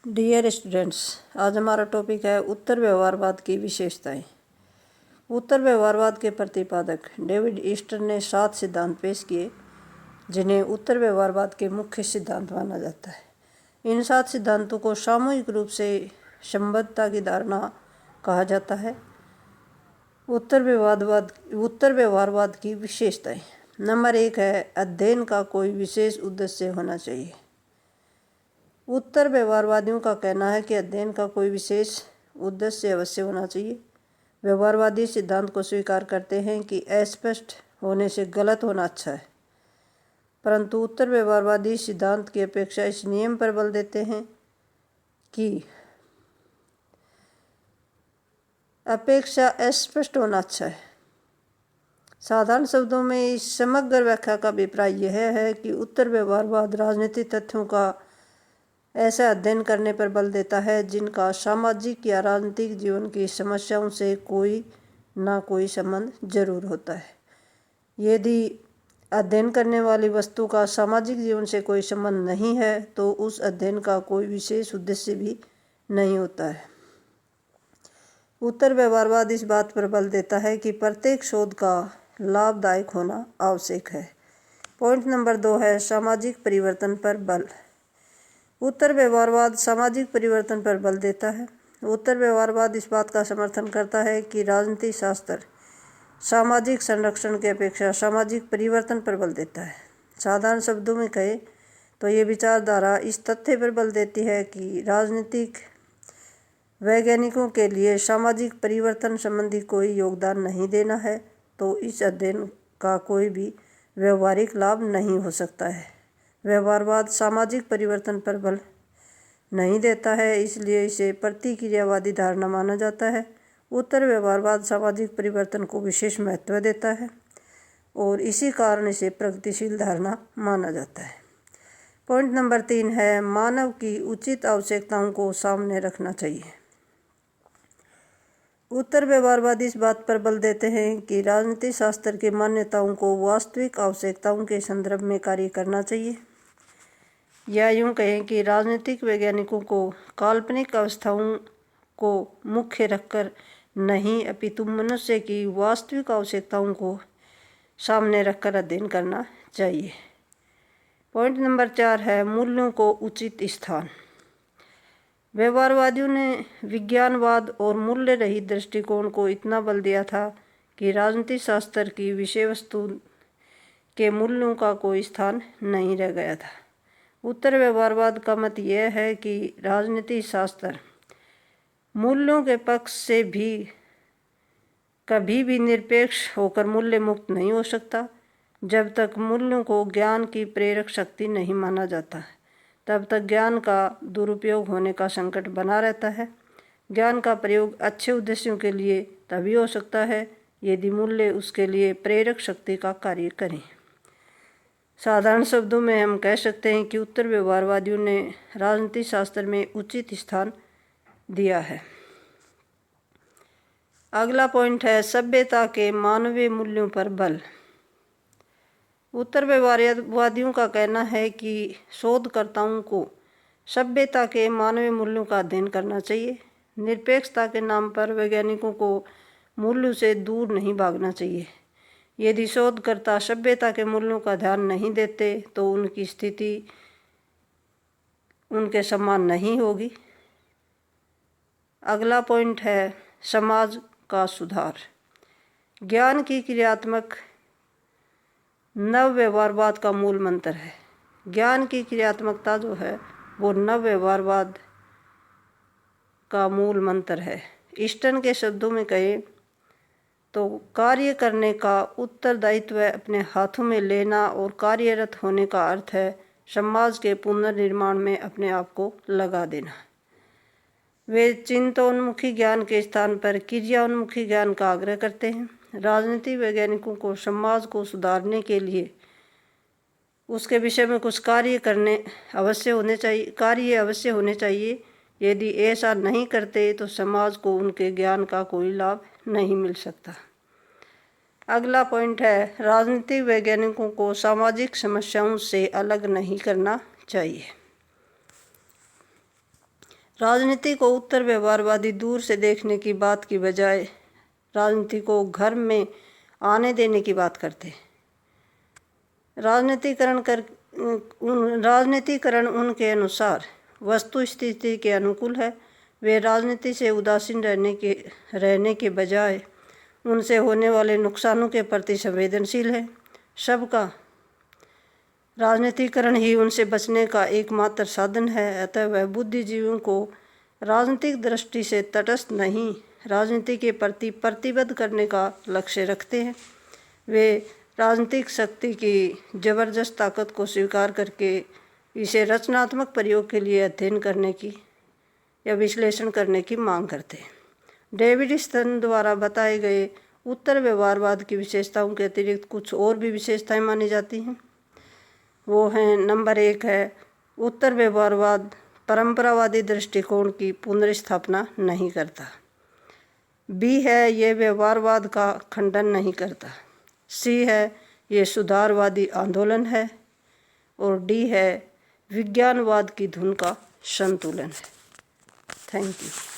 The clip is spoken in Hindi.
डियर स्टूडेंट्स, आज हमारा टॉपिक है उत्तर व्यवहारवाद की विशेषताएं। उत्तर व्यवहारवाद के प्रतिपादक डेविड ईस्टर ने 7 सिद्धांत पेश किए जिन्हें उत्तर व्यवहारवाद के मुख्य सिद्धांत माना जाता है। इन 7 सिद्धांतों को सामूहिक रूप से संबद्धता की धारणा कहा जाता है। उत्तर व्यवहारवाद की विशेषताएं। नंबर 1 है अध्ययन का कोई विशेष उद्देश्य होना चाहिए। उत्तर व्यवहारवादियों का कहना है कि अध्ययन का कोई विशेष उद्देश्य अवश्य होना चाहिए। व्यवहारवादी सिद्धांत को स्वीकार करते हैं कि अस्पष्ट होने से गलत होना अच्छा है, परंतु उत्तर व्यवहारवादी सिद्धांत की अपेक्षा इस नियम पर बल देते हैं कि अपेक्षा अस्पष्ट होना अच्छा है। साधारण शब्दों में इस समग्र व्याख्या का अभिप्राय यह है कि उत्तर व्यवहारवाद राजनीतिक तथ्यों का ऐसा अध्ययन करने पर बल देता है जिनका सामाजिक या राजनीतिक जीवन की समस्याओं से कोई ना कोई संबंध जरूर होता है। यदि अध्ययन करने वाली वस्तु का सामाजिक जीवन से कोई संबंध नहीं है तो उस अध्ययन का कोई विशेष उद्देश्य भी नहीं होता है। उत्तर व्यवहारवाद इस बात पर बल देता है कि प्रत्येक शोध का लाभदायक होना आवश्यक है। पॉइंट नंबर 2 है सामाजिक परिवर्तन पर बल। उत्तर व्यवहारवाद सामाजिक परिवर्तन पर बल देता है। उत्तर व्यवहारवाद इस बात का समर्थन करता है कि राजनीतिक शास्त्र सामाजिक संरक्षण की अपेक्षा सामाजिक परिवर्तन पर बल देता है। साधारण शब्दों में कहे तो ये विचारधारा इस तथ्य पर बल देती है कि राजनीतिक वैज्ञानिकों के लिए सामाजिक परिवर्तन संबंधी कोई योगदान नहीं देना है तो इस अध्ययन का कोई भी व्यवहारिक लाभ नहीं हो सकता है। व्यवहारवाद सामाजिक परिवर्तन पर बल नहीं देता है, इसलिए इसे प्रतिक्रियावादी धारणा माना जाता है। उत्तर व्यवहारवाद सामाजिक परिवर्तन को विशेष महत्व देता है और इसी कारण इसे प्रगतिशील धारणा माना जाता है। पॉइंट नंबर 3 है मानव की उचित आवश्यकताओं को सामने रखना चाहिए। उत्तर व्यवहारवादी इस बात पर बल देते हैं कि राजनीतिक शास्त्र की मान्यताओं को वास्तविक आवश्यकताओं के संदर्भ में कार्य करना चाहिए, या यूँ कहें कि राजनीतिक वैज्ञानिकों को काल्पनिक अवस्थाओं को मुख्य रखकर नहीं अपितु मनुष्य की वास्तविक आवश्यकताओं को सामने रखकर अध्ययन करना चाहिए। पॉइंट नंबर 4 है मूल्यों को उचित स्थान। व्यवहारवादियों ने विज्ञानवाद और मूल्य रहित दृष्टिकोण को इतना बल दिया था कि राजनीतिक शास्त्र की विषय वस्तु के मूल्यों का कोई स्थान नहीं रह गया था। उत्तर व्यवहारवाद का मत यह है कि राजनीतिक शास्त्र मूल्यों के पक्ष से भी कभी भी निरपेक्ष होकर मूल्य मुक्त नहीं हो सकता। जब तक मूल्यों को ज्ञान की प्रेरक शक्ति नहीं माना जाता तब तक ज्ञान का दुरुपयोग होने का संकट बना रहता है। ज्ञान का प्रयोग अच्छे उद्देश्यों के लिए तभी हो सकता है यदि मूल्य उसके लिए प्रेरक शक्ति का कार्य करें। साधारण शब्दों में हम कह सकते हैं कि उत्तर व्यवहारवादियों ने राजनीतिक शास्त्र में उचित स्थान दिया है। अगला पॉइंट है सभ्यता के मानवीय मूल्यों पर बल। उत्तर व्यवहारवादियों का कहना है कि शोधकर्ताओं को सभ्यता के मानवीय मूल्यों का अध्ययन करना चाहिए। निरपेक्षता के नाम पर वैज्ञानिकों को मूल्यों से दूर नहीं भागना चाहिए। यदि शोधकर्ता सभ्यता के मूल्यों का ध्यान नहीं देते तो उनकी स्थिति उनके समान नहीं होगी। अगला पॉइंट है समाज का सुधार। ज्ञान की क्रियात्मक नव व्यवहारवाद का मूल मंत्र है। ज्ञान की क्रियात्मकता जो है वो नव व्यवहारवाद का मूल मंत्र है। ईस्टन के शब्दों में कहें तो कार्य करने का उत्तरदायित्व अपने हाथों में लेना और कार्यरत होने का अर्थ है समाज के पुनर्निर्माण में अपने आप को लगा देना। वे चिंतोन्मुखी ज्ञान के स्थान पर क्रियान्मुखी ज्ञान का आग्रह करते हैं। राजनीतिक वैज्ञानिकों को समाज को सुधारने के लिए उसके विषय में कुछ कार्य अवश्य होने चाहिए। यदि ऐसा नहीं करते तो समाज को उनके ज्ञान का कोई लाभ नहीं मिल सकता। अगला पॉइंट है राजनीतिक वैज्ञानिकों को सामाजिक समस्याओं से अलग नहीं करना चाहिए। राजनीति को उत्तर व्यवहारवादी दूर से देखने की बात की बजाय राजनीति को घर में आने देने की बात करते हैं। राजनीतिकरण उनके अनुसार वस्तु स्थिति के अनुकूल है। वे राजनीति से उदासीन रहने के बजाय उनसे होने वाले नुकसानों के प्रति संवेदनशील है। सबका राजनीतिकरण ही उनसे बचने का एकमात्र साधन है। अतः वह बुद्धिजीवियों को राजनीतिक दृष्टि से तटस्थ नहीं, राजनीति के प्रति प्रतिबद्ध करने का लक्ष्य रखते हैं। वे राजनीतिक शक्ति की जबरदस्त ताकत को स्वीकार करके इसे रचनात्मक प्रयोग के लिए अध्ययन करने की या विश्लेषण करने की मांग करते हैं। डेविड स्टर्न द्वारा बताए गए उत्तर व्यवहारवाद की विशेषताओं के अतिरिक्त कुछ और भी विशेषताएं मानी जाती हैं। वो हैं, नंबर 1 है, उत्तर व्यवहारवाद परंपरावादी दृष्टिकोण की पुनर्स्थापना नहीं करता। बी है, ये व्यवहारवाद का खंडन नहीं करता। सी है, ये सुधारवादी आंदोलन है। और डी है, विज्ञानवाद की धुन का संतुलन है। Thank you.